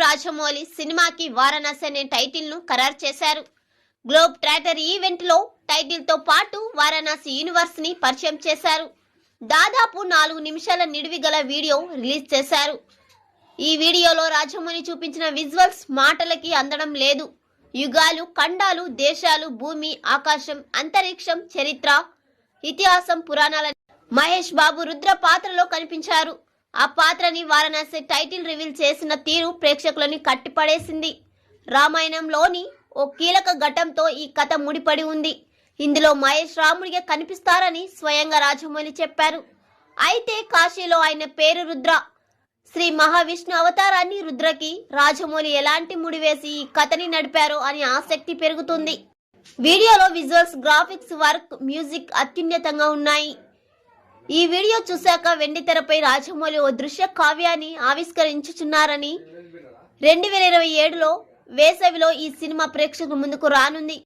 రాజమౌళి సినిమాకి వారణాసి అనే టైటిల్ ను ఖరారు చేశారు. గ్లోబ్ ట్రాటర్ ఈవెంట్ లో టైటిల్ తో పాటు వారణాసి యూనివర్స్ ని పరిచయం చేశారు. దాదాపు 4 నిమిషాల నిడివి గల వీడియో రిలీజ్ చేశారు. ఈ వీడియోలో రాజమౌళి చూపించిన విజువల్స్ మాటలకి అందడం లేదు. యుగాలు, ఖండాలు, దేశాలు, భూమి, ఆకాశం, అంతరిక్షం, చరిత్ర, ఇతిహాసం, పురాణాల మహేష్ బాబు రుద్ర పాత్రలో కనిపించారు. ఆ పాత్రని వారణాసి టైటిల్ రివీల్ చేసిన తీరు ప్రేక్షకులని కట్టిపడేసింది. రామాయణంలోని ఓ కీలక ఘట్టంతో ఈ కథ ముడిపడి ఉంది. ఇందులో మహేష్ రాముడిగా కనిపిస్తారని స్వయంగా రాజమౌళి చెప్పారు. అయితే కాశీలో ఆయన పేరు రుద్ర. శ్రీ మహావిష్ణు అవతారాన్ని రుద్రకి రాజమౌళి ఎలాంటి ముడివేసి ఈ కథని నడిపారో అని ఆసక్తి పెరుగుతుంది. వీడియోలో విజువల్స్, గ్రాఫిక్స్ వర్క్, మ్యూజిక్ అత్యున్నతంగా ఉన్నాయి. ఈ వీడియో చూశాక వెండితెరపై రాజమౌళి ఓ దృశ్య కావ్యాన్ని ఆవిష్కరించుచున్నారని 2027లో వేసవిలో ఈ సినిమా ప్రేక్షకుల ముందుకు రానుంది.